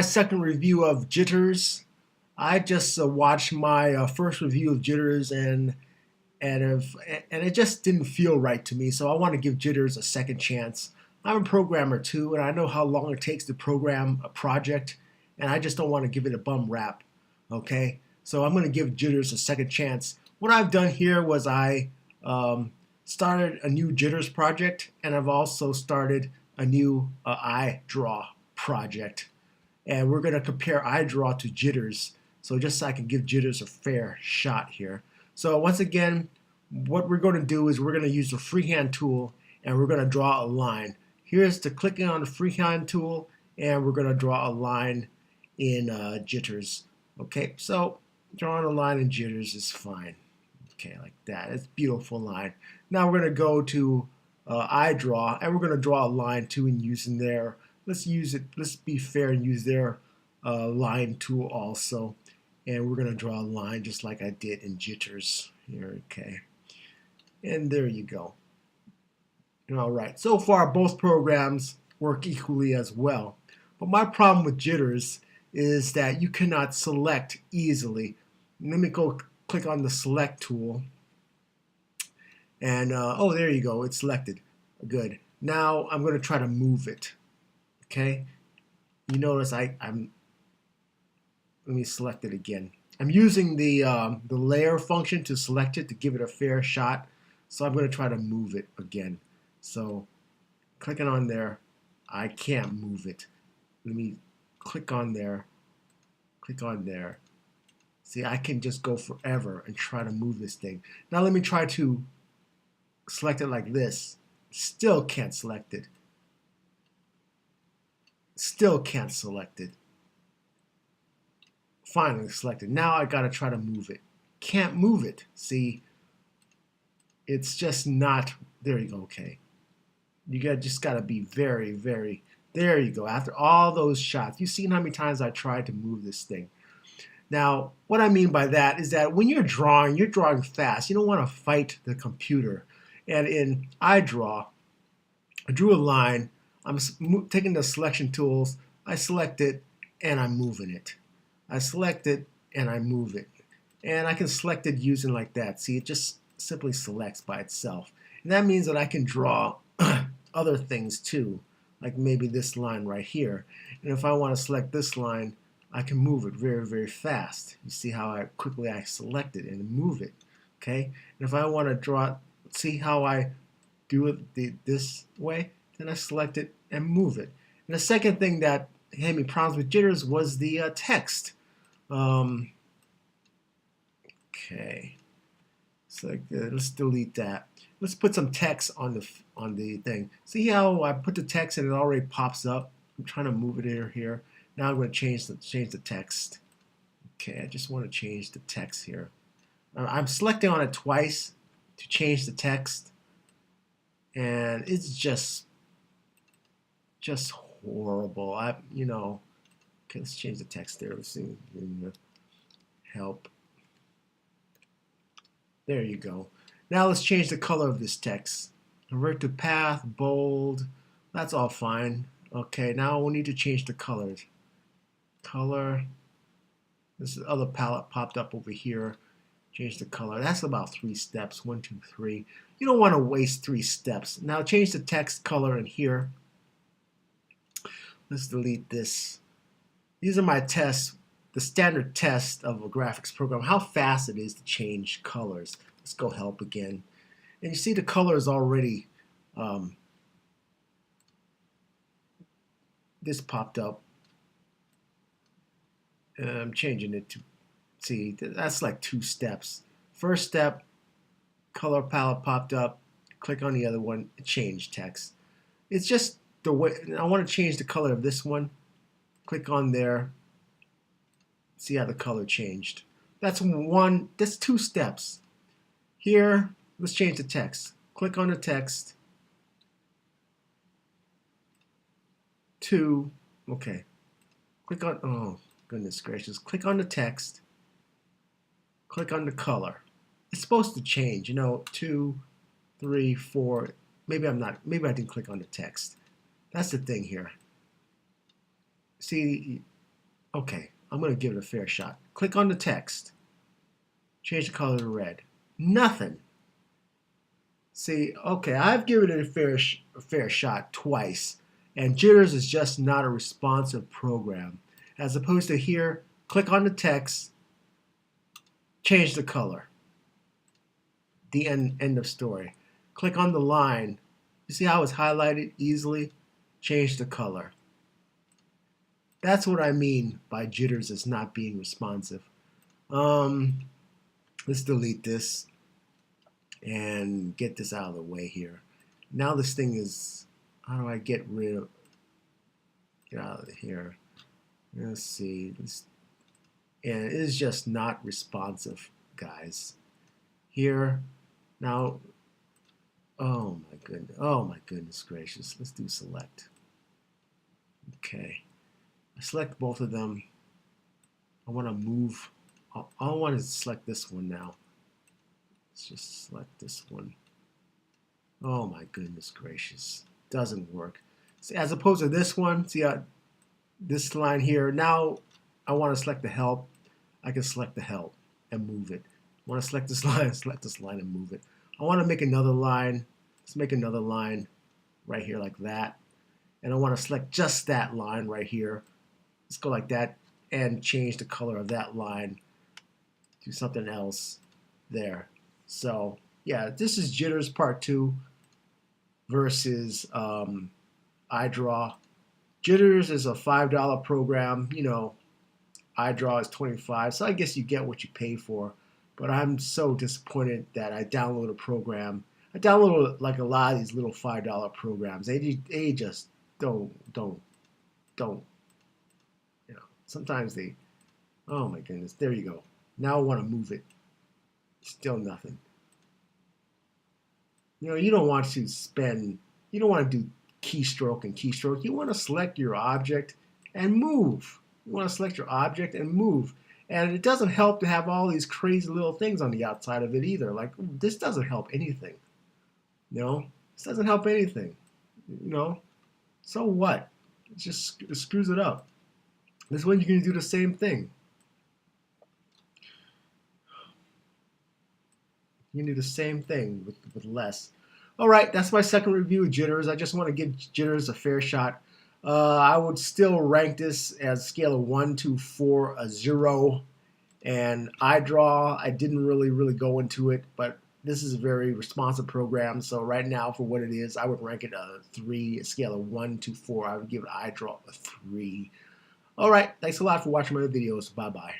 My second review of Jitters. I just watched my first review of Jitters and and it just didn't feel right to me. So I want to give Jitters a second chance. I'm a programmer too, and I know how long it takes to program a project, and I just don't want to give it a bum rap. Okay, so I'm going to give Jitters a second chance. What I've done here was I started a new Jitters project, and I've also started a new iDraw project, and we're going to compare iDraw to Jitters. So just so I can give Jitters a fair shot here. So once again, what we're going to do is we're going to use the freehand tool and we're going to draw a line. Here's the clicking on the freehand tool and we're going to draw a line in Jitters. Okay, so drawing a line in Jitters is fine. Okay, like that. It's a beautiful line. Now we're going to go to iDraw and we're going to draw a line too and using their, let's use it, let's be fair and use their line tool also. And we're going to draw a line just like I did in Jitters here. Okay, and there you go. All right, so far both programs work equally as well. But my problem with Jitters is that you cannot select easily. Let me go click on the select tool. And oh, there you go, it's selected. Good. Now I'm going to try to move it. Okay, you notice I'm let me select it again. I'm using the layer function to select it to give it a fair shot. So I'm going to try to move it again. So clicking on there, I can't move it. Let me click on there, click on there. See, I can just go forever and try to move this thing. Now let me try to select it like this. Still can't select it. Still can't select it. Finally selected. Now I gotta try to move it. Can't move it. See, it's just not. There you go. Okay, just gotta be very, very. There you go. After all those shots, you've seen how many times I tried to move this thing. Now, what I mean by that is that when you're drawing fast. You don't want to fight the computer. And in iDraw, I drew a line. I'm taking the selection tools. I select it, and I'm moving it. I select it and I move it. And I can select it using like that. See, it just simply selects by itself. And that means that I can draw other things too, like maybe this line right here. And if I want to select this line, I can move it very, very fast. You see how quickly I select it and move it. Okay? And if I want to draw, see how I do it this way? Then I select it and move it. And the second thing that had me problems with Jitters was the text. Okay, so let's delete that. Let's put some text on the thing. See how I put the text and it already pops up. I'm trying to move it here. Now I'm going to change the text. Okay, I just want to change the text here. I'm selecting on it twice to change the text, and it's just horrible. Okay, let's change the text there. Let's see. Help. There you go. Now let's change the color of this text. Convert to path, bold. That's all fine. Okay, now we'll need to change the colors. Color. This other palette popped up over here. Change the color. That's about 3 steps. 1, 2, 3. You don't want to waste 3 steps. Now change the text color in here. Let's delete this. These are my tests, the standard test of a graphics program, how fast it is to change colors. Let's go help again. And you see the color is already, this popped up. I'm changing it to, see, that's like 2 steps. First step, color palette popped up. Click on the other one, change text. It's just the way, I want to change the color of this one. Click on there. See how the color changed. That's 2 steps. Here, let's change the text. Click on the text. 2, okay. Click on, oh goodness gracious. Click on the text. Click on the color. It's supposed to change, 2, 3, 4. Maybe I didn't click on the text. That's the thing here. See, Okay, I'm going to give it a fair shot. Click on the text. Change the color to red. Nothing. See, okay, I've given it a fair shot twice, and Jitters is just not a responsive program. As opposed to here, click on the text, change the color. The end of story. Click on the line. You see how it's highlighted easily? Change the color. That's what I mean by Jitters as not being responsive. Let's delete this and get this out of the way here. Now this thing is, how do I get out of here? Let's see. And it is just not responsive, guys. Here, now, oh my goodness gracious. Let's do select. Okay. I select both of them. I want to move. I want to select this one now. Let's just select this one. Oh my goodness gracious. Doesn't work. See, as opposed to this one, see this line here. Now I want to select the help. I can select the help and move it. I want to select this line and move it. I want to make another line. Let's make another line right here like that. And I want to select just that line right here. Let's go like that and change the color of that line to something else there. So yeah, this is Jitters Part 2 versus iDraw. Jitters is a $5 program. You know, iDraw is $25, so I guess you get what you pay for. But I'm so disappointed that I downloaded a program. I downloaded like a lot of these little $5 programs. They just don't. You know, sometimes they. Oh my goodness! There you go. Now I want to move it. Still nothing. You know, you don't want to spend. You don't want to do keystroke and keystroke. You want to select your object and move. You want to select your object and move. And it doesn't help to have all these crazy little things on the outside of it either. Like, this doesn't help anything. You know, this doesn't help anything. You know, so what? It screws it up. This one you can do the same thing. You can do the same thing with less. All right, that's my second review of Jitters. I just want to give Jitters a fair shot. I would still rank this as a scale of 1 to 4, a 0. And iDraw, I didn't really go into it, but this is a very responsive program. So right now, for what it is, I would rank it a 3, a scale of 1 to 4. I would give it iDraw a 3. All right, thanks a lot for watching my videos. Bye-bye.